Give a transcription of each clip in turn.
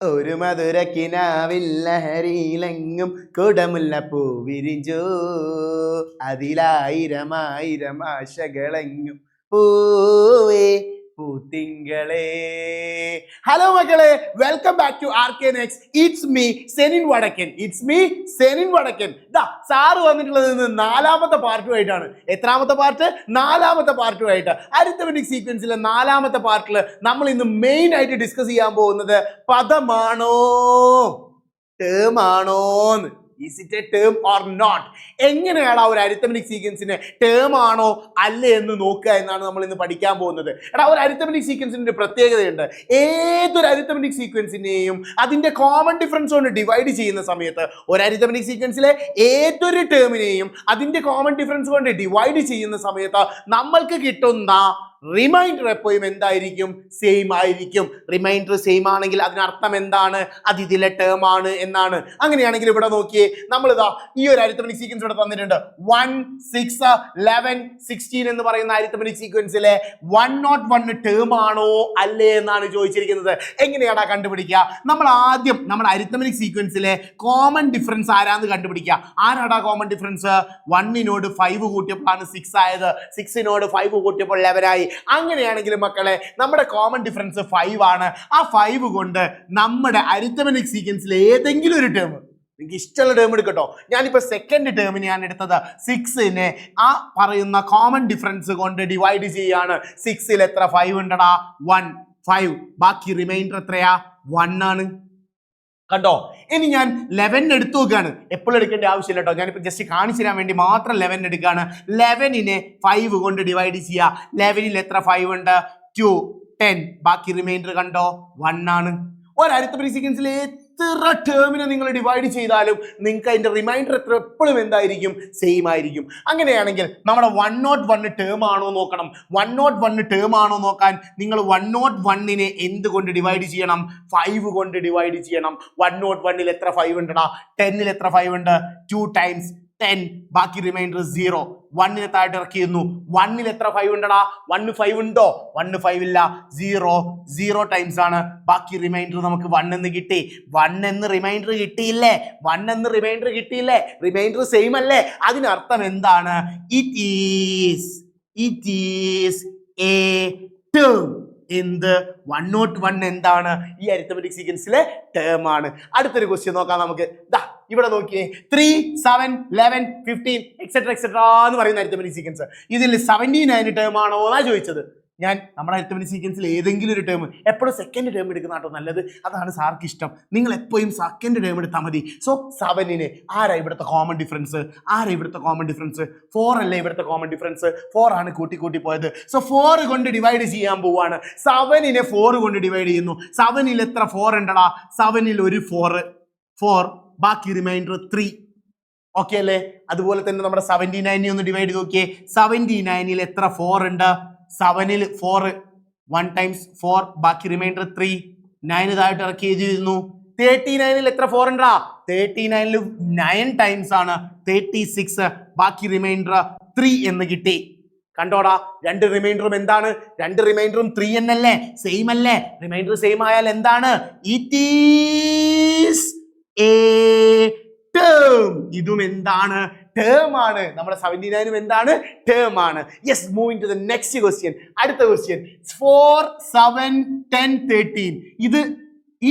ഒരു മധുരക്കിനാവിൽ ലഹരിയിലെങ്ങും കുടമുല്ലപ്പൂ വിരിഞ്ചോ, അതിലായിരമായിരം ആശകളെങ്ങും പൂവേ പൂത്തിങ്കളേ. ഹലോ മക്കളെ, welcome back to RK-Next. It's me Senin Vadakkan. Sir വന്നിട്ടുള്ളത് ഇന്ന് നാലാമത്തെ പാർട്ടുമായിട്ടാണ്. എത്രാമത്തെ പാർട്ട്? നാലാമത്തെ പാർട്ടുമായിട്ട്. അരിത്തമെറ്റിക് സീക്വൻസിലെ നാലാമത്തെ പാർട്ടിൽ നമ്മൾ ഇന്ന് മെയിൻ ആയിട്ട് ഡിസ്കസ് ചെയ്യാൻ പോകുന്നത് പദമാണോ ടേം ആണോന്ന്. Is it a term or not? എങ്ങനെയാണ് ആ ഒരു അരിത്തമെറ്റിക് സീക്വൻസിനെ ടേം ആണോ അല്ലേ എന്ന് നോക്കുക എന്നാണ് നമ്മൾ ഇന്ന് പഠിക്കാൻ പോകുന്നത്. ഒരു അരിത്തമെറ്റിക് സീക്വൻസിന്റെ പ്രത്യേകതയുണ്ട്. ഏതൊരു അരിത്തമെറ്റിക് സീക്വൻസിനെയും അതിന്റെ കോമൺ ഡിഫറൻസ് കൊണ്ട് ഡിവൈഡ് ചെയ്യുന്ന സമയത്ത്, ഒരു അരിത്തമെറ്റിക് സീക്വൻസിലെ ഏതൊരു ടേമിനെയും അതിന്റെ കോമൺ ഡിഫറൻസ് കൊണ്ട് ഡിവൈഡ് ചെയ്യുന്ന സമയത്ത് നമ്മൾക്ക് കിട്ടുന്ന റിമൈൻഡർ എപ്പോഴും എന്തായിരിക്കും? സെയിം ആയിരിക്കും. റിമൈൻഡർ സെയിം ആണെങ്കിൽ അതിനർത്ഥം എന്താണ്? അത് ഇതിലെ ടേം ആണ് എന്നാണ്. അങ്ങനെയാണെങ്കിൽ ഇവിടെ നോക്കിയേ, നമ്മളിതാ ഈ ഒരു അരിത്തമെറ്റിക് സീക്വൻസ് ഇവിടെ തന്നിട്ടുണ്ട്. 1, 6, 11, 16 എന്ന് പറയുന്ന അരിത്തമെറ്റിക് സീക്വൻസിലെ 101 ടേം ആണോ അല്ലേ എന്നാണ് ചോദിച്ചിരിക്കുന്നത്. എങ്ങനെയാടാ കണ്ടുപിടിക്കുക? നമ്മൾ ആദ്യം നമ്മുടെ അരിത്തമെറ്റിക് സീക്വൻസിലെ കോമൺ ഡിഫറൻസ് ആരാന്ന് കണ്ടുപിടിക്കുക. ആരാടാ കോമൺ ഡിഫറൻസ്? 1നോട് 5 കൂട്ടിയപ്പോഴാണ് 6 ആയത്, 6നോട് 5 കൂട്ടിയപ്പോൾ 11 ആയി. അങ്ങനെയാണെങ്കിൽ മക്കളെ, നമ്മുടെ കോമൺ ഡിഫറൻസ് 5 ആണ്. ആ 5 കൊണ്ട് നമ്മുടെ അരിത്തമെറ്റിക് സീക്വൻസിലെ ഏതെങ്കിലും ഒരു ടേം, എനിക്ക് ഇഷ്ടമുള്ള ടേം എടുക്കട്ടോ. ഞാനിപ്പോ സെക്കൻഡ് ടേമിനെയാണ് എടുത്തത്. 6നെ ആ പറയുന്ന കോമൺ ഡിഫറൻസ് കൊണ്ട് ഡിവൈഡ് ചെയ്യാണ്. 6ൽ എത്ര 5 ഉണ്ടടാ? 1, 5. ബാക്കി റിമൈൻഡർ എത്രയാ? 1 ആണ്. കണ്ടോ? ഇനി ഞാൻ 11 എടുത്തു നോക്കുകയാണ്. എപ്പോഴും എടുക്കേണ്ട ആവശ്യമില്ല കേട്ടോ. ഞാനിപ്പോ ജസ്റ്റ് കാണിച്ചു തരാൻ വേണ്ടി മാത്രം 11 എടുക്കുകയാണ്. 11നെ 5 കൊണ്ട് ഡിവൈഡ് ചെയ്യുക. 11ൽ എത്ര 5 ഉണ്ട്? 2, 10. ബാക്കി റിമൈൻഡർ കണ്ടോ? 1 ആണ്. ഒരു അരിത്തമെറ്റിക് സീക്വൻസിൽ എത്ര ടേമിനെ നിങ്ങൾ ഡിവൈഡ് ചെയ്താലും നിങ്ങൾക്ക് അതിന്റെ റിമൈൻഡർ എപ്പോഴും എന്തായിരിക്കും? സെയിം ആയിരിക്കും. അങ്ങനെയാണെങ്കിൽ നമ്മുടെ 101 ടേം ആണോ നോക്കണം. 101 ടേം ആണോ നോക്കാൻ നിങ്ങൾ 101നെ എന്തുകൊണ്ട് ഡിവൈഡ് ചെയ്യണം? 5 കൊണ്ട് ഡിവൈഡ് ചെയ്യണം. 101ൽ എത്ര 5 ഉണ്ടടാ? 10ൽ എത്ര 5 ഉണ്ട്? 2 times 10. ബാക്കി റിമൈൻഡർ 0. 1നെ താഴെ ഇറക്കിയിരുന്നു. 1ൽ എത്ര 5 ഉണ്ടടാ? 1 5 ഉണ്ടോ? 1 5 ഇല്ല. 0 ടൈംസ് ആണ്. ബാക്കി റിമൈൻഡർ നമുക്ക് 1 എന്ന് കിട്ടി. 1 എന്ന് റിമൈൻഡർ കിട്ടിയില്ലേ? റിമൈൻഡർ സെയിം അല്ലേ? അതിനർത്ഥം എന്താണ്? It is a term. എന്ത്? 101 എന്താണ്? ഈ അരിത്തമെറ്റിക് സീക്വൻസിലെ ടേം ആണ്. അടുത്തൊരു ക്വസ്റ്റ്യൻ നോക്കാം നമുക്ക്. ഇവിടെ നോക്കിയേ, 3, 7, 11, 15 എക്സെട്ര എന്ന് പറയുന്ന അരിത്തമെറ്റിക് സീക്വൻസ്. ഇതിൽ 79 ടേം ആണോ എന്നാ ചോദിച്ചത്. ഞാൻ നമ്മുടെ അരിത്തമെറ്റിക് സീക്വൻസിൽ ഏതെങ്കിലും ഒരു ടേം, എപ്പോഴും സെക്കൻഡ് ടേം എടുക്കുന്ന കേട്ടോ നല്ലത്. അതാണ് സാർക്ക് ഇഷ്ടം. നിങ്ങൾ എപ്പോഴും സെക്കൻഡ് ടേം എടുത്താൽ മതി. സോ 7നെ ആരാ ഇവിടുത്തെ കോമൺ ഡിഫറൻസ്? 4 അല്ലേ ഇവിടുത്തെ കോമൺ ഡിഫറൻസ്? 4 ആണ് കൂട്ടി പോയത്. സോ 4 കൊണ്ട് ഡിവൈഡ് ചെയ്യാൻ പോവാണ്. 7നെ 4 കൊണ്ട് ഡിവൈഡ് ചെയ്യുന്നു. 7ൽ എത്ര 4 ഉണ്ടടാ? 7ൽ ഒരു 4. ബാക്കി റിമൈൻഡർ 3. ഓക്കെ അല്ലേ? അതുപോലെ തന്നെ നമ്മുടെ 79നെ ഒന്ന് ഡിവൈഡ് ചെയ്ത് നോക്കിയേ. 79ൽ എത്ര 4 ഉണ്ട്? 7ൽ 4. 1 times 4. ബാക്കി റിമൈൻഡർ 3. 9 താഴോട്ട് ഇറക്കി എഴുതിയിരുന്നു. 39ൽ എത്ര 4 ഉണ്ടാ? 39ൽ 9 ടൈംസ് ആണ്. 36. ബാക്കി റിമൈൻഡർ 3 എന്ന് കിട്ടി. കണ്ടോടാ, രണ്ട് റിമൈൻഡറും എന്താണ്? 2 റിമൈൻഡറും 3 എന്നല്ലേ? സെയിം അല്ലേ? റിമൈൻഡർ സെയിം ആയാൽ എന്താണ്? It is a term. ഇതും എന്താണ്? ടേം ആണ്. നമ്മുടെ 79 എന്താണ്? ടേം ആണ്. Yes, moving to the next question. അടുത്ത ക്വസ്റ്റ്യൻ 4, 7, 10, 13. ഇത്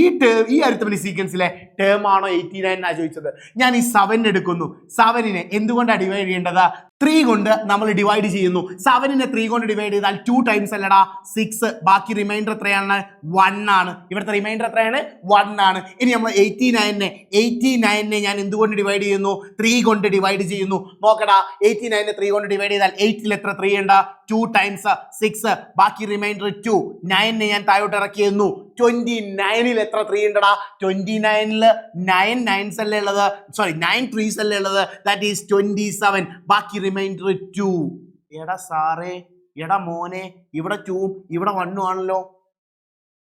ഈ അരിത്തമെറ്റിക് സീക്വൻസിലെ ടേം ആണോ 89 എന്നാ ചോദിച്ചത്. ഞാൻ ഈ 7 എടുക്കുന്നു. 7നെ എന്തുകൊണ്ടാണ് ഡിവൈഡ് ചെയ്യേണ്ടത്? 3 കൊണ്ട് നമ്മൾ ഡിവൈഡ് ചെയ്യുന്നു. 7നെ 3 കൊണ്ട് ഡിവൈഡ് ചെയ്താൽ 2 ടൈംസ് അല്ലടാ? 6. ബാക്കി റിമൈൻഡർ എത്രയാണ്? 1 ആണ്. ഇവിടുത്തെ റിമൈൻഡർ എത്രയാണ്? 1 ആണ്. ഇനി നമ്മൾ 89നെ ഞാൻ എന്തുകൊണ്ട് ഡിവൈഡ് ചെയ്യുന്നു? 3 കൊണ്ട് ഡിവൈഡ് ചെയ്യുന്നു. നോക്കടാ, 89നെ 3 കൊണ്ട് ഡിവൈഡ് ചെയ്താൽ 8ൽ എത്ര 3 ഉണ്ട്? 2 ടൈംസ് 6. ബാക്കി റിമൈൻഡർ 2. 9നെ ഞാൻ താഴോട്ട് ഇറക്കിയിരുന്നു. 29ൽ എത്ര 3 ഉണ്ടടാ? 29ൽ 9 9s അല്ലേ ഉള്ളത്? 9 3s അല്ലേ ഉള്ളത്? That is 27. ബാക്കി റിമൈൻഡർ 2. എടാ സാറേ, എടാ മോനെ, ഇവിടെ 2ഉം ഇവിടെ 1ഉം ആണല്ലോ.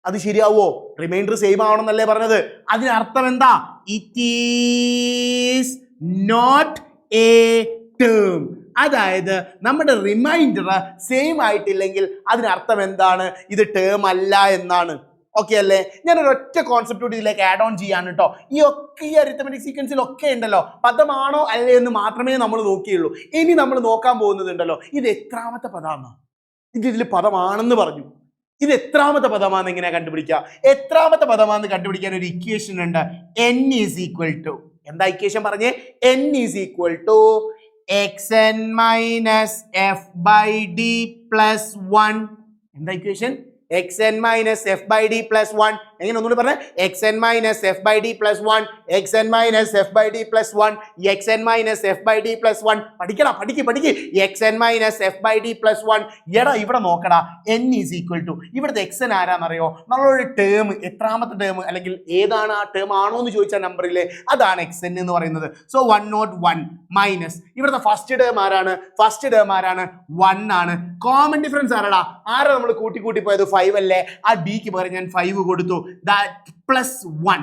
അത് ശരിയാവോ? റിമൈൻഡർ സെയിം ആവണമെന്നല്ലേ പറഞ്ഞത്. അതിനർത്ഥം എന്താ? It is not a term. അതായത് നമ്മുടെ റിമൈൻഡർ സെയിം ആയിട്ടില്ലെങ്കിൽ അതിനർത്ഥം എന്താണ്? ഇത് ടേം അല്ല എന്നാണ്. ഓക്കെ അല്ലേ? ഞാനൊരു ഒറ്റ കോൺസെപ്റ്റ് കൂടി ഇതിലേക്ക് ആഡ് ഓൺ ചെയ്യാണ് കേട്ടോ. ഈ അരിത്തമെറ്റിക് സീക്വൻസിലൊക്കെ ഉണ്ടല്ലോ പദമാണോ അല്ലേ എന്ന് മാത്രമേ നമ്മൾ നോക്കിയുള്ളൂ. ഇനി നമ്മൾ നോക്കാൻ പോകുന്നതുണ്ടല്ലോ ഇത് എത്രാമത്തെ പദമാണ്. ഇതിൽ പദമാണെന്ന് പറഞ്ഞു, ഇത് എത്രാമത്തെ പദമാണെന്ന് എങ്ങനെയാ കണ്ടുപിടിക്കുക? എത്രാമത്തെ പദമാണെന്ന് കണ്ടുപിടിക്കാൻ ഒരു ഇക്വേഷൻ ഉണ്ട്. n ഈസ് ഈക്വൽ ടു, എന്താ ഇക്വേഷൻ പറഞ്ഞേ? n is equal to xn minus F by D plus 1. എന്താ equation? xn minus F by D plus 1. എങ്ങനെ ഒന്നുകൂടി പറഞ്ഞേ? xn minus F by D plus 1, xn minus F by D plus 1, xn minus F by D plus 1. പഠിക്കടാ, പഠിക്ക്. xn minus F by D plus 1. എടാ ഇവിടെ നോക്കടാ, n is equal to ഇവിടുത്തെ xn ആരാന്നറിയോ? നമ്മളൊരു ടേം, എത്രാമത്തെ ടേം അല്ലെങ്കിൽ ഏതാണ് ആ ടേം ആണോ എന്ന് ചോദിച്ച നമ്പറിലെ അതാണ് xn എന്ന് പറയുന്നത്. സോ 101 മൈനസ് ഇവിടുത്തെ ഫസ്റ്റ് ടേം ആരാണ്? ഫസ്റ്റ് ടേം ആരാണ്? 1 ആണ്. കോമൺ ഡിഫറൻസ് ആരാടാ? ആരാ നമ്മൾ കൂട്ടി പോയത്? 5 അല്ലേ? ആ ഡിക്ക് പകരം ഞാൻ 5 കൊടുത്തു. ദാറ്റ് പ്ലസ് 1,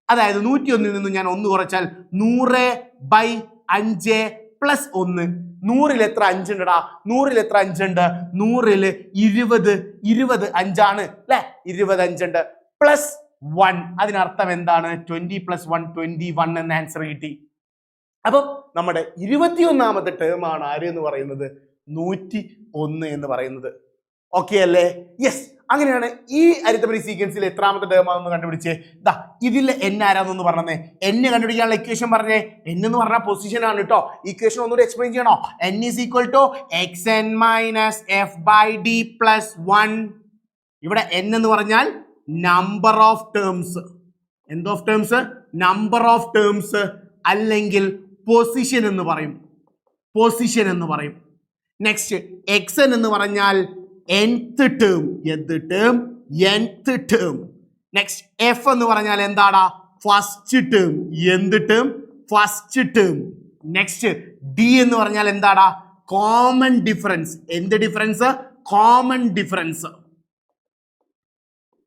അതായത് 101 നിന്ന് ഞാൻ 1 കുറച്ചാൽ 100/5 പ്ലസ് 1. 100-ൽ എത്ര 5 ഉണ്ടടാ? 100-ൽ എത്ര 5 ഉണ്ട്? 100-ൽ 20 5 അല്ലെ? 25 ഉണ്ട് പ്ലസ് 1. അതിനർത്ഥം എന്താണ്? 20 + 1 21 എന്ന ആൻസർ കിട്ടി. അപ്പം നമ്മുടെ 21ാമത്തെ ടേം ആണ് ആര് എന്ന് പറയുന്നത്? 101 എന്ന് പറയുന്നത്. ഓക്കെ അല്ലേ? യെസ്. അങ്ങനെയാണ് ഈ അരിത്തമെറ്റിക് സീക്വൻസിൽ എത്രാമത്തെ ടേം ആണെന്ന് കണ്ടുപിടിച്ചേ. ദാ ഇതിൽ n ആരാന്നൊന്ന് പറഞ്ഞേ. n കണ്ടുപിടിക്കാനുള്ള ഇക്വേഷൻ പറഞ്ഞേ. n എന്ന് പറഞ്ഞാൽ പൊസിഷൻ ആണ് കേട്ടോ. ഇക്വേഷൻ ഒന്നുകൂടി എക്സ്പ്ലെയിൻ ചെയ്യണോ? n is equal to xn minus F by D plus 1. ഇവിടെ n എന്ന് പറഞ്ഞാൽ നമ്പർ ഓഫ് ടേംസ്. എന്ത് of terms? Number of terms, അല്ലെങ്കിൽ പൊസിഷൻ എന്ന് പറയും. പൊസിഷൻ എന്ന് പറയും. നെക്സ്റ്റ് xn എന്ന് പറഞ്ഞാൽ nth ടേം. എന്ത് term? nth term. Next F എന്ന് പറഞ്ഞാൽ എന്താടാ? First term. എന്ത് term? First term. Next D എന്ന് പറഞ്ഞാൽ എന്താടാ? Common difference. എന്ത് difference? Common difference.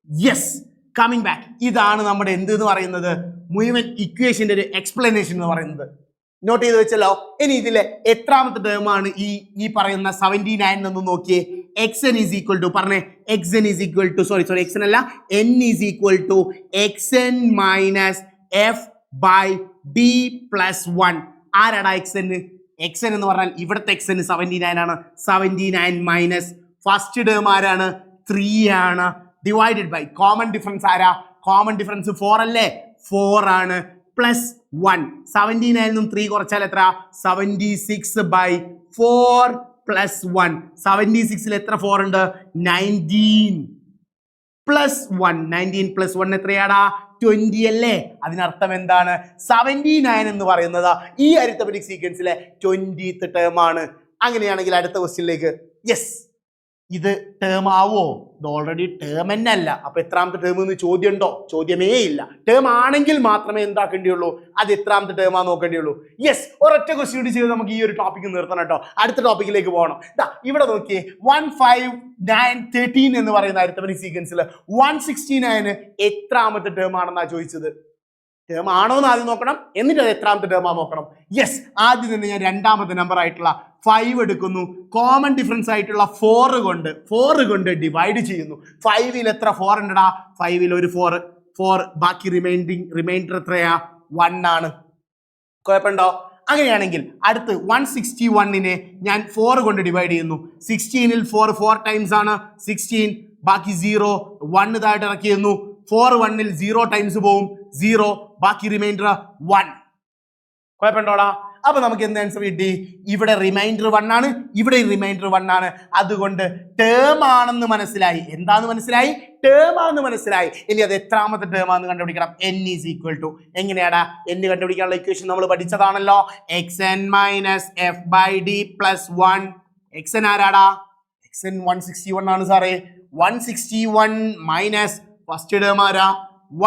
Yes, coming back. ഇതാണ് നമ്മുടെ എന്ത് എന്ന് പറയുന്നത്? മുഴുവൻ ഇക്വേഷന്റെ ഒരു എക്സ്പ്ലനേഷൻ എന്ന് പറയുന്നത്. നോട്ട് ചെയ്ത് വെച്ചല്ലോ. ഇനി ഇതിലെ എത്രാമത്തെ ടേം ആണ് ഈ പറയുന്ന 79 എന്ന് നോക്കിയേ. xn ഈസ് ഈക്വൽ ടു പറഞ്ഞേ. xn is equal to sorry xn അല്ല, n is equal to xn minus F by D plus 1. ആരാടാ xn? xn എന്ന് പറഞ്ഞാൽ ഇവിടുത്തെ xn 79 ആണ്. 79 മൈനസ് ഫസ്റ്റ് ടേം ആരാണ്? 3 ആണ്. ഡിവൈഡഡ് ബൈ കോമൺ ഡിഫറൻസ് ആരാ? കോമൺ ഡിഫറൻസ് 4 അല്ലേ? 4 ആണ്. പ്ലസ് 1. 79 നിന്നും 3 കുറച്ചാൽ എത്ര? 76/4 പ്ലസ് 1. 76-ൽ എത്ര 4 ഉണ്ട്? 19 പ്ലസ് 1. 19 പ്ലസ് 1 എത്രയാടാ? 20 അല്ലേ? അതിനർത്ഥം എന്താണ്? 79 എന്ന് പറയുന്നത് ഈ അരിത്തമെറ്റിക് സീക്വൻസിലെ 20th ടേം ആണ്. അങ്ങനെയാണെങ്കിൽ അടുത്ത ക്വസ്റ്റ്യനിലേക്ക്. യെസ്, ഇത് ടേം ആവോ? ഇത് ഓൾറെഡി ടേം തന്നെ അല്ല. അപ്പൊ എത്രാമത്തെ ടേം എന്ന് ചോദ്യം ഉണ്ടോ? ചോദ്യമേ ഇല്ല. ടേം ആണെങ്കിൽ മാത്രമേ എന്താക്കേണ്ടിയുള്ളൂ? അത് എത്രാമത്തെ ടേം ആ നോക്കേണ്ടിയുള്ളൂ. യെസ്, ഒരൊറ്റ ക്വസ്റ്റ്യൻ കൂടി ചെയ്ത് നമുക്ക് ഈ ഒരു ടോപ്പിക്ക് നിർത്തണം കേട്ടോ. അടുത്ത ടോപ്പിക്കിലേക്ക് പോകണം. ഇവിടെ നോക്കിയേ, 15913 എന്ന് പറയുന്ന അരിത്തമെറ്റിക് സീക്വൻസിൽ 169 എത്രാമത്തെ ടേം ആണെന്നാ ചോദിച്ചത്. ടേം ആണോ എന്ന് ആദ്യം നോക്കണം, എന്നിട്ട് അത് എത്രാമത്തെ ടേം ആ നോക്കണം. യെസ്, ആദ്യം തന്നെ ഞാൻ രണ്ടാമത്തെ നമ്പർ ആയിട്ടുള്ള 5 എടുക്കുന്നു. കോമൺ ഡിഫറൻസ് ആയിട്ടുള്ള 4 കൊണ്ട് ഡിവൈഡ് ചെയ്യുന്നു. 5-ൽ എത്ര 4 ഉണ്ടടാ? 5-ൽ ഒരു 4. ബാക്കി റിമൈൻഡർ എത്രയാ? 1 ആണ്. കുഴപ്പമുണ്ടോ? അങ്ങനെയാണെങ്കിൽ അടുത്ത് 161-നെ ഞാൻ 4 കൊണ്ട് ഡിവൈഡ് ചെയ്യുന്നു. 16-ൽ 4 ടൈംസ് ആണ് 16. ബാക്കി 0. 1 താഴെ ഇറക്കിയിരുന്നു. 4 1-ൽ 0 ടൈംസ് പോവും. 0. ബാക്കി റിമൈൻഡർ 1. കുഴപ്പമുണ്ടോടാ? അപ്പൊ നമുക്ക് എന്ത് ആൻസർ കിട്ടി? ഇവിടെ റിമൈൻഡർ 1 ആണ്, ഇവിടെ റിമൈൻഡർ 1 ആണ്. അതുകൊണ്ട് ടേം ആണെന്ന് മനസ്സിലായി. എന്താന്ന് മനസ്സിലായി? ടേം ആണെന്ന് മനസ്സിലായി. ഇനി അത് എത്രാമത്തെ ടേം ആണെന്ന് കണ്ടുപിടിക്കണം. n ഈസ് ഈക്വൽ ടു എങ്ങനെയാടാ? n കണ്ടുപിടിക്കാനുള്ള ഇക്വേഷൻ നമ്മൾ പഠിച്ചതാണല്ലോ. xn minus F by D plus 1. xn ആരാടാ? xn 161 ആണ് സാറേ. 161 മൈനസ് ഫസ്റ്റ് ടേം ആരാ?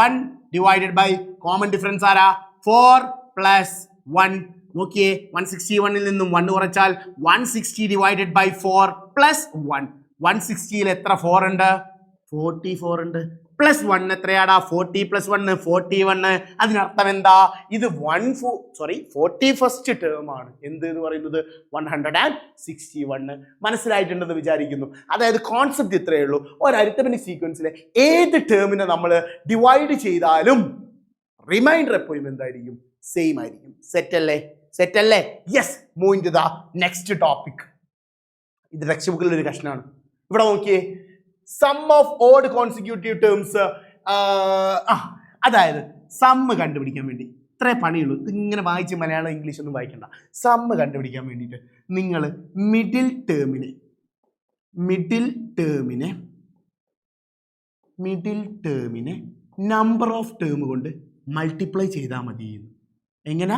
1 ഡിവൈഡഡ് ബൈ കോമൺ ഡിഫറൻസ് ആരാ? 4 പ്ലസ് 1. നോക്കിയേ, 161-ൽ നിന്നും 1 കുറച്ചാൽ 160 ഡിവൈഡഡ് ബൈ 4 പ്ലസ് 1. 160-ൽ എത്ര 4 ഉണ്ട്? 44 ഉണ്ട്. Plus 1 എത്രയാടാ 40 plus 1 41. അതിനർത്ഥം എന്താ? ഇത് 41st ടേം ആണ്. എന്ത് എന്ന് പറയുന്നത്? 161. മനസ്സിലായിട്ടുണ്ടെന്ന് വിചാരിക്കുന്നു. അതായത് കോൺസെപ്റ്റ് ഇത്രയേ ഉള്ളൂ. ഒരു അരിത്തമെറ്റിക് സീക്വൻസിലെ ഏത് ടേമിനെ നമ്മൾ ഡിവൈഡ് ചെയ്താലും റിമൈൻഡർ എപ്പോഴും എന്തായിരിക്കും? സെയിം ആയിരിക്കും. സെറ്റ് അല്ലേ? Yes, move in to the next topic. ഇത് ടെക്സ്റ്റ് ബുക്കിൽ ഒരു കഷ്ണമാണ്. ഇവിടെ നോക്കിയേ, sum of odd consecutive terms. അതായത് സമ്മ് കണ്ടുപിടിക്കാൻ വേണ്ടി ഇത്രേ പണിയുള്ളൂ. ഇങ്ങനെ വായിച്ച് മലയാളം ഇംഗ്ലീഷ് ഒന്നും വായിക്കണ്ട. സമ്മ് കണ്ടുപിടിക്കാൻ വേണ്ടിയിട്ട് നിങ്ങൾ മിഡിൽ ടേമിനെ നമ്പർ ഓഫ് ടേം കൊണ്ട് മൾട്ടിപ്ലൈ ചെയ്താൽ മതി. എങ്ങനെ?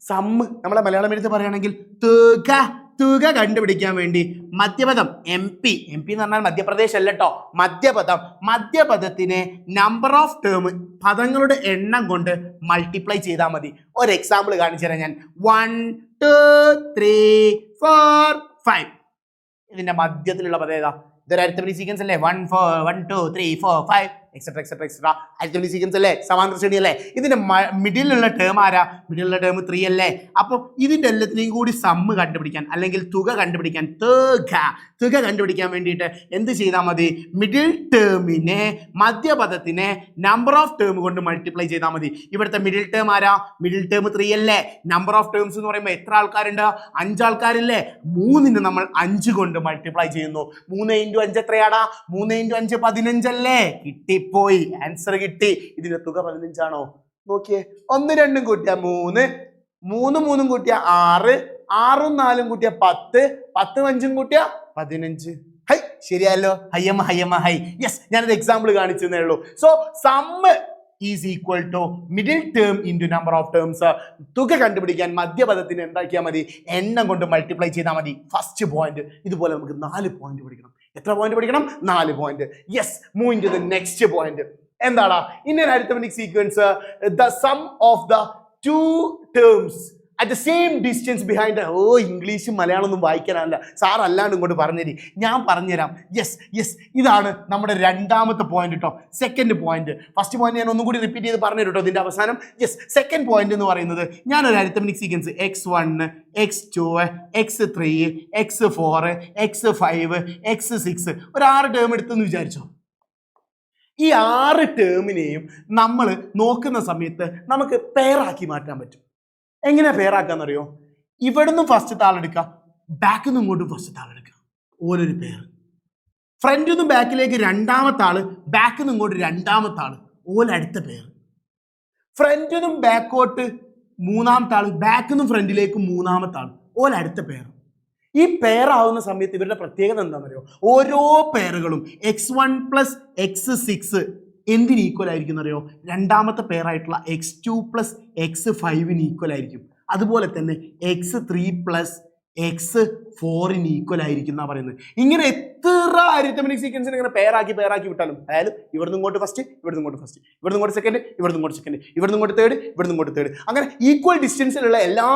സമ്മ് നമ്മളെ മലയാളം എഴുത്ത് പറയുകയാണെങ്കിൽ തുക കണ്ടുപിടിക്കാൻ വേണ്ടി മധ്യപദം MP എന്ന് പറഞ്ഞാൽ മധ്യപ്രദേശ് അല്ല കേട്ടോ, മധ്യപദത്തിനെ നമ്പർ ഓഫ് ടേം പദങ്ങളുടെ എണ്ണം കൊണ്ട് മൾട്ടിപ്ലൈ ചെയ്താൽ മതി. ഒരു എക്സാമ്പിൾ കാണിച്ചു തരാം ഞാൻ. 1 2 3 4 5. ഇതിന്റെ മധ്യത്തിലുള്ള പദം ഏതാ? ഇതൊരു അരിത്തമെറ്റിക് സീക്വൻസ് അല്ലേ? 1 2 3 4 5 എക്സെട്രാ അരിത്തമെറ്റിക് സീക്വൻസ് അല്ലേ? സമാന്തര ശ്രേണി അല്ലേ? ഇതിന്റെ മിഡിലുള്ള ടേം ആരാ? മിഡിലുള്ള ടേം 3 അല്ലേ? അപ്പോൾ ഇതിന്റെ എല്ലാത്തിനെയും കൂടി സമ്മ് കണ്ടുപിടിക്കാൻ അല്ലെങ്കിൽ തുക കണ്ടുപിടിക്കാൻ വേണ്ടിയിട്ട് എന്ത് ചെയ്താൽ മതി? മിഡിൽ ടേമിനെ മധ്യപദത്തിനെ നമ്പർ ഓഫ് ടേം കൊണ്ട് മൾട്ടിപ്ലൈ ചെയ്താൽ മതി. ഇവിടുത്തെ മിഡിൽ ടേം ആരാ? മിഡിൽ ടേം 3 അല്ലേ? നമ്പർ ഓഫ് ടേംസ് എന്ന് പറയുമ്പോൾ എത്ര ആൾക്കാരുണ്ട്? 5 ആൾക്കാരില്ലേ? 3ന് നമ്മൾ 5 കൊണ്ട് മൾട്ടിപ്ലൈ ചെയ്യുന്നു. 3 × 5 എത്രയാടാ? 3 × 5 15 അല്ലേ? കിട്ടിപ്പോയി, ആൻസർ കിട്ടി. ഇതിന്റെ തുക 15 ആണോ? നോക്കിയേ, 1 2 കൂട്ടിയ 3, 3 3 കൂട്ടിയ 6, 6 4 കൂട്ടിയ 10, 10 5 കൂട്ടിയ 15. ഹൈ, ശരിയല്ലോ? ഹൈ. യെസ്, ഞാനൊരു എക്സാമ്പിൾ കാണിച്ചു തന്നേ ഉള്ളൂ. So sum is equal to middle term into number of terms. തുക കണ്ടുപിടിക്കാൻ മധ്യപദത്തിന് എന്താക്കിയാൽ മതി? എണ്ണം കൊണ്ട് മൾട്ടിപ്ലൈ ചെയ്താൽ മതി. First point. ഇതുപോലെ നമുക്ക് 4 പോയിന്റ് പഠിക്കണം. എത്ര പോയിന്റ് പഠിക്കണം? 4 point. Yes, move in to the next point. എന്താടാ? In an arithmetic sequence the sum of the 2 terms at the same distance behind the ഇംഗ്ലീഷും മലയാളം ഒന്നും വായിക്കാനല്ല, സാർ അല്ലാണ്ട് ഇങ്ങോട്ട് പറഞ്ഞുതരി, ഞാൻ പറഞ്ഞുതരാം. യെസ് ഇതാണ് നമ്മുടെ രണ്ടാമത്തെ പോയിന്റ് കേട്ടോ. സെക്കൻഡ് പോയിന്റ്, ഫസ്റ്റ് പോയിന്റ് ഞാൻ ഒന്നും കൂടി റിപ്പീറ്റ് ചെയ്ത് പറഞ്ഞു കേട്ടോ ഇതിന്റെ അവസാനം. യെസ്, സെക്കൻഡ് പോയിന്റ് എന്ന് പറയുന്നത് ഞാനൊരു arithmetic sequence x1 x2 x3 x4 x5 x6 ഒരു 6 ടേം എടുത്തെന്ന് വിചാരിച്ചോ. ഈ 6 ടേമിനെയും നമ്മൾ നോക്കുന്ന സമയത്ത് നമുക്ക് പെയറാക്കി മാറ്റാൻ പറ്റും. എങ്ങനെ പെയറാക്കാന്നറിയോ? ഇവിടുന്ന് ഫസ്റ്റ് താളെടുക്കുക, ബാക്കിൽ നിന്ന് ഇങ്ങോട്ടും ഫസ്റ്റ് താളെടുക്കുക, ഓരോരു പെയർ. ഫ്രണ്ടിൽ നിന്നും ബാക്കിലേക്ക് രണ്ടാമത്തെ ആള്, ബാക്കിൽ നിന്ന് ഇങ്ങോട്ട് രണ്ടാമത്തെ ആള്, ഓലടുത്ത പെയർ. ഫ്രണ്ടിൽ നിന്നും ബാക്കോട്ട് മൂന്നാമത്തെ ആള്, ബാക്കിൽ നിന്നും ഫ്രണ്ടിലേക്ക് മൂന്നാമത്തെ ആള്, ഓലടുത്ത പെയർ. ഈ പെയർ ആവുന്ന സമയത്ത് ഇവരുടെ പ്രത്യേകത എന്താണെന്നറിയോ? ഓരോ പെയറുകളും x1 + x6 എന്തിന് ഈക്വൽ ആയിരിക്കും എന്നറിയോ? രണ്ടാമത്തെ പെയർ ആയിട്ടുള്ള x2 + x5 ഈക്വൽ ആയിരിക്കും. അതുപോലെ തന്നെ x3 + x4 ഈക്വൽ ആയിരിക്കും എന്നാ പറയുന്നത്. ഇങ്ങനെ എത്ര അരിത്തമെറ്റിക് സീക്വൻസിന് ഇങ്ങനെ പെയറാക്കി വിട്ടാലും, അതായത് ഇവിടുന്ന് ഇങ്ങോട്ട് ഫസ്റ്റ്, ഇവിടുന്ന് ഇങ്ങോട്ട് ഫസ്റ്റ്, ഇവിടുന്ന് ഇങ്ങോട്ട് സെക്കൻഡ്, ഇവിടുന്ന് ഇങ്ങോട്ട് സെക്കൻഡ്, ഇവിടുന്ന് ഇങ്ങോട്ട് തേർഡ്, ഇവിടുന്ന് ഇങ്ങോട്ട് തേർഡ്, അങ്ങനെ ഈക്വൽ ഡിസ്റ്റൻസിലുള്ള എല്ലാ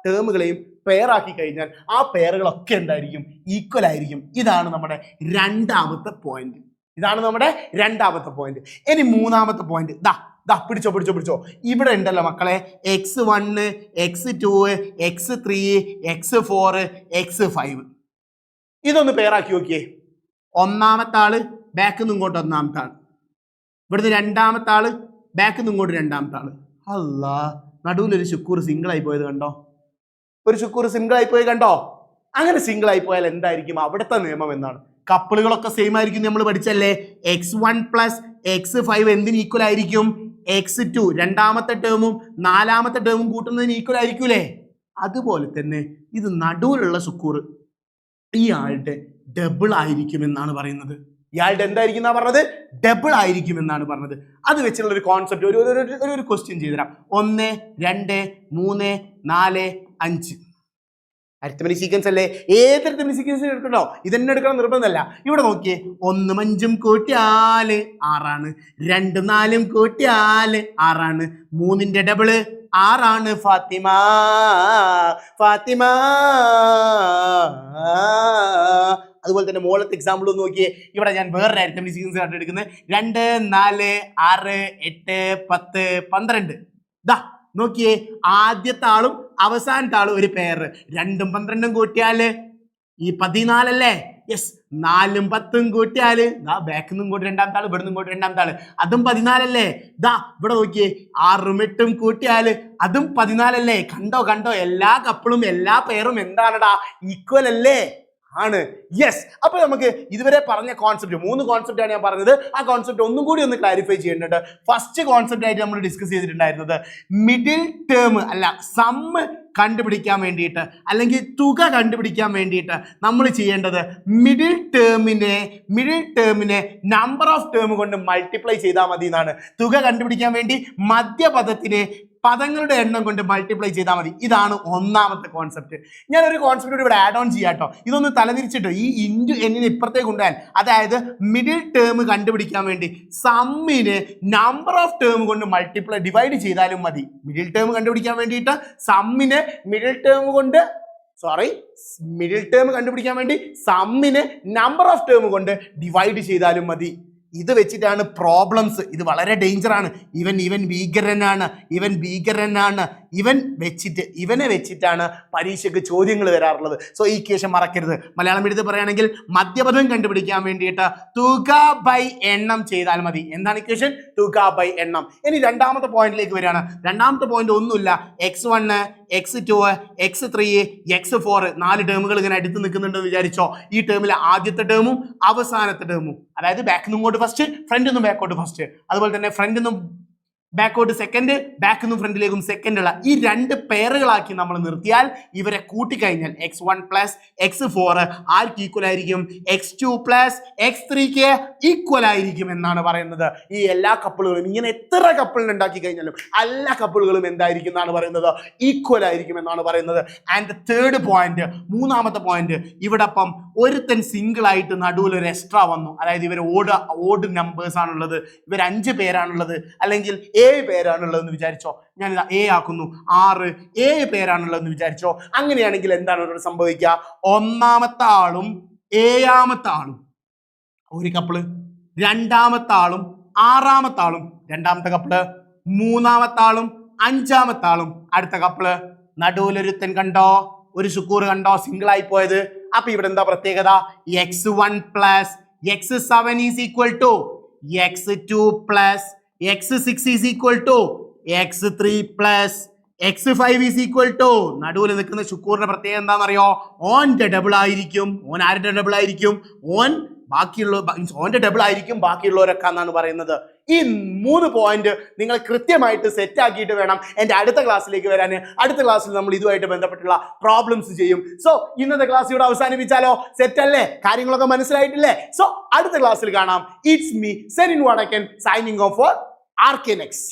ടേമുകളെയും പെയറാക്കി കഴിഞ്ഞാൽ ആ പെയറുകളൊക്കെ എന്തായിരിക്കും? ഈക്വൽ ആയിരിക്കും. ഇതാണ് നമ്മുടെ രണ്ടാമത്തെ പോയിന്റ്. ഇനി മൂന്നാമത്തെ പോയിന്റ് പിടിച്ചോ. ഇവിടെ ഉണ്ടല്ലോ മക്കളെ, x1 x2 x3 x4 x5. ഇതൊന്ന് പെയറാക്കി നോക്കിയേ. ഒന്നാമത്തെ ആള് ബാക്കിൽ നിന്ന് ഇങ്ങോട്ട് ഒന്നാമത്തെ ആള്, ഇവിടുന്ന് രണ്ടാമത്തെ ആള് ബാക്കിൽ നിന്ന് ഇങ്ങോട്ട് രണ്ടാമത്തെ ആള്. അല്ലാ, നടുവിലൊരു ശുക്കൂർ സിംഗിൾ ആയി പോയത് കണ്ടോ? അങ്ങനെ സിംഗിൾ ആയി പോയാൽ എന്തായിരിക്കും അവിടുത്തെ നിയമം എന്നാണ്? കപ്പിളുകളൊക്കെ സെയിം ആയിരിക്കും, നമ്മൾ പഠിച്ചല്ലേ. x1 + x5 എന്തിന് ഈക്വൽ ആയിരിക്കും? x2 രണ്ടാമത്തെ ടേമും നാലാമത്തെ ടേമും കൂട്ടുന്നതിന് ഈക്വൽ ആയിരിക്കൂലേ? അതുപോലെ തന്നെ ഇത് നടുവിലുള്ള സുക്കൂർ ഇയാളുടെ ഡബിൾ ആയിരിക്കും എന്നാണ് പറയുന്നത്. ഇയാളുടെ എന്തായിരിക്കും എന്നാ പറഞ്ഞത്? ഡബിൾ ആയിരിക്കും എന്നാണ് പറഞ്ഞത്. അത് വെച്ചുള്ള ഒരു കോൺസെപ്റ്റ് ഒരു ക്വസ്റ്റ്യൻ ചെയ്തുതരാം. 1 2 3 4 5 അരിത്തമെറ്റിക് സീക്വൻസ് അല്ലേ? ഏത് അരിത്തമെറ്റിക് സീക്വൻസ് എടുക്കണോ? ഇതന്നെ എടുക്കണം നിർബന്ധമല്ല. ഇവിടെ നോക്കിയേ, 1 5 കൂട്ടിയാൽ 6 ആണ്, 2 4 കൂട്ടിയാൽ 6 ആണ്, 3ന്റെ ഡബിള് ആറാണ് ഫാത്തിമ. ഫാത്തിമ. അതുപോലെ തന്നെ മോളത്തെ എക്സാമ്പിൾ ഒന്ന് നോക്കിയേ. ഇവിടെ ഞാൻ വേറൊരു അരിത്തമെറ്റിക് സീക്വൻസ് കണ്ടെടുക്കുന്നത് 2, 4, 6, 8, 10, 12. ദാ നോക്കിയേ, ആദ്യത്തെ ആളും അവസാനത്തെ ആളും ഒരു പേര്. 2ഉം 12ഉം കൂട്ടിയാല് ഈ 14 അല്ലേ? യെസ്. 4ഉം 10ഉം കൂട്ടിയാല് ദാ ബാക്കിൽ നിന്നും കൂട്ടി രണ്ടാമത്തെ ആള്, ഇവിടെ നിന്നും കൂട്ടി രണ്ടാമത്തെ ആള്, അതും 14 അല്ലേ? ദാ ഇവിടെ നോക്കിയേ, 6ഉം 8ഉം കൂട്ടിയാല് അതും 14 അല്ലേ? കണ്ടോ എല്ലാ കപ്പിളും എല്ലാ പേരും എന്താണടാ? ഈക്വൽ അല്ലേ? ആണ്. യെസ്. അപ്പൊ നമുക്ക് ഇതുവരെ പറഞ്ഞ കോൺസെപ്റ്റ് 3 കോൺസെപ്റ്റ് ആണ് ഞാൻ പറഞ്ഞത്. ആ കോൺസെപ്റ്റ് ഒന്നും കൂടി ഒന്ന് ക്ലാരിഫൈ ചെയ്യേണ്ടത്. ഫസ്റ്റ് കോൺസെപ്റ്റ് ആയിട്ട് നമ്മൾ ഡിസ്കസ് ചെയ്തിട്ടുണ്ടായിരുന്നത് ടേം അല്ല സം കണ്ടുപിടിക്കാൻ വേണ്ടിയിട്ട് അല്ലെങ്കിൽ തുക കണ്ടുപിടിക്കാൻ വേണ്ടിയിട്ട് നമ്മൾ ചെയ്യേണ്ടത് മിഡിൽ ടേമിനെ നമ്പർ ഓഫ് ടേം കൊണ്ട് മൾട്ടിപ്ലൈ ചെയ്താൽ മതി എന്നാണ്. തുക കണ്ടുപിടിക്കാൻ വേണ്ടി മധ്യപദത്തിനെ പദങ്ങളുടെ എണ്ണം കൊണ്ട് മൾട്ടിപ്ലൈ ചെയ്താൽ മതി. ഇതാണ് ഒന്നാമത്തെ കോൺസെപ്റ്റ്. ഞാൻ ഒരു കോൺസെപ്റ്റ് ഇവിടെ ആഡ് ഓൺ ചെയ്യാട്ടോ. ഇതൊന്ന് തലതിരിച്ചിട്ടോ, ഈ ഇൻറ്റു എന്നിന് ഇപ്പുറത്തേക്ക് കൊണ്ടുപോയാൽ, അതായത് മിഡിൽ ടേം കണ്ടുപിടിക്കാൻ വേണ്ടി സമ്മിനെ നമ്പർ ഓഫ് ടേം കൊണ്ട് ഡിവൈഡ് ചെയ്താലും മതി. മിഡിൽ ടേം കണ്ടുപിടിക്കാൻ വേണ്ടിയിട്ട് സമ്മിനെ മിഡിൽ ടേം കണ്ടുപിടിക്കാൻ വേണ്ടി സമ്മിനെ നമ്പർ ഓഫ് ടേം കൊണ്ട് ഡിവൈഡ് ചെയ്താലും മതി. ഇത് വെച്ചിട്ടാണ് പ്രോബ്ലംസ്. ഇത് വളരെ ഡേഞ്ചർ ആണ്. ഇവൻ ഭീകരനാണ്. ഇവനെ വെച്ചിട്ടാണ് പരീക്ഷയ്ക്ക് ചോദ്യങ്ങൾ വരാറുള്ളത്. സോ ഈ ഇക്വേഷൻ മറക്കരുത്. മലയാളം എഴുതി പറയുകയാണെങ്കിൽ മധ്യപദം കണ്ടുപിടിക്കാൻ വേണ്ടിയിട്ട് തുക ബൈ എണ്ണം ചെയ്താൽ മതി. എന്താണ് ഇക്വേഷൻ? തുക ബൈ എണ്ണം. ഇനി രണ്ടാമത്തെ പോയിന്റിലേക്ക് വരികയാണ്. രണ്ടാമത്തെ പോയിന്റ് ഒന്നുമില്ല. x1, x2, x3, x4 4 ടേമുകൾ ഇങ്ങനെ അടുത്ത് നിൽക്കുന്നുണ്ടെന്ന് വിചാരിച്ചോ. ഈ ടേമിലെ ആദ്യത്തെ ടേമും അവസാനത്തെ ടേമും, അതായത് ബാക്കിൽ നിന്നും ഇങ്ങോട്ട് ഫസ്റ്റ്, ഫ്രണ്ടിൽ നിന്നും ബാക്കോട്ട് ഫസ്റ്റ്, അതുപോലെ തന്നെ ഫ്രണ്ടിൽ നിന്നും ബാക്കോട്ട് സെക്കൻഡ്, ബാക്കിൽ നിന്നും ഫ്രണ്ടിലേക്കും സെക്കൻഡ് ഉള്ള ഈ 2 പെയറുകളാക്കി നമ്മൾ നിർത്തിയാൽ ഇവരെ കൂട്ടിക്കഴിഞ്ഞാൽ x1 പ്ലസ് x4 ആർക്ക് ഈക്വൽ ആയിരിക്കും? x2 പ്ലസ് x3 ഈക്വൽ ആയിരിക്കും എന്നാണ് പറയുന്നത്. ഈ എല്ലാ കപ്പിളുകളും ഇങ്ങനെ എത്ര കപ്പിളിന് ഉണ്ടാക്കി കഴിഞ്ഞാലും എല്ലാ കപ്പിളുകളും എന്തായിരിക്കും എന്നാണ് പറയുന്നത്? ഈക്വൽ ആയിരിക്കും എന്നാണ് പറയുന്നത്. ആൻഡ് തേർഡ് പോയിന്റ്, മൂന്നാമത്തെ പോയിന്റ്, ഇവിടെ അപ്പം ഒരുത്തൻ സിംഗിൾ ആയിട്ട് നടുവിൽ ഒരു എക്സ്ട്രാ വന്നു. അതായത് ഇവർ ഓഡ് നമ്പേഴ്സ് ആണുള്ളത്, ഇവർ 5 പേരാണുള്ളത്, അല്ലെങ്കിൽ 7 പേരാണുള്ളതെന്ന് വിചാരിച്ചോ. ഞാനിതാ A ആക്കുന്നു. 6 7 പേരാണുള്ളതെന്ന് വിചാരിച്ചോ. അങ്ങനെയാണെങ്കിൽ എന്താണ് ഇവിടെ സംഭവിക്കുക? ഒന്നാമത്തെ ആളും ഏഴാമത്തെ ആളും ഒരു കപ്പിള്, രണ്ടാമത്തെ ആളും ആറാമത്തെ ആളും രണ്ടാമത്തെ കപ്പിള്, മൂന്നാമത്തെ ആളും അഞ്ചാമത്തെ ആളും അടുത്ത കപ്പിള്. നടുവിലൊരുത്തൻ കണ്ടോ? ഒരു ശുക്കൂർ കണ്ടോ? സിംഗിൾ ആയി പോയത്. അപ്പൊ ഇവിടെ എന്താ പ്രത്യേകത? x1 plus x7 is equal to x2 plus x6 is equal to x3 plus x5 is equal to. നടുവിൽ നിൽക്കുന്ന ശുക്കൂറിന്റെ പ്രത്യേകത എന്താണെന്നറിയോ? ഓന്റെ ഡബിൾ ആയിരിക്കും. ഓൻ ആരുടെ ഡബിൾ ആയിരിക്കും? ഓന്റെ ഡബിൾ ആയിരിക്കും ബാക്കിയുള്ളവരൊക്കെ എന്നാണ് പറയുന്നത്. ഈ 3 പോയിന്റ് നിങ്ങൾ കൃത്യമായിട്ട് സെറ്റ് ആക്കിയിട്ട് വേണം എൻ്റെ അടുത്ത ക്ലാസ്സിലേക്ക് വരാൻ. അടുത്ത ക്ലാസ്സിൽ നമ്മൾ ഇതുമായിട്ട് ബന്ധപ്പെട്ടുള്ള പ്രോബ്ലംസ് ചെയ്യും. സോ ഇന്നത്തെ ക്ലാസ് ഇവിടെ അവസാനിപ്പിച്ചാലോ? സെറ്റ് അല്ലേ? കാര്യങ്ങളൊക്കെ മനസ്സിലായിട്ടില്ലേ? സോ അടുത്ത ക്ലാസ്സിൽ കാണാം. It's me Senin Vadakkan signing off for RK Next.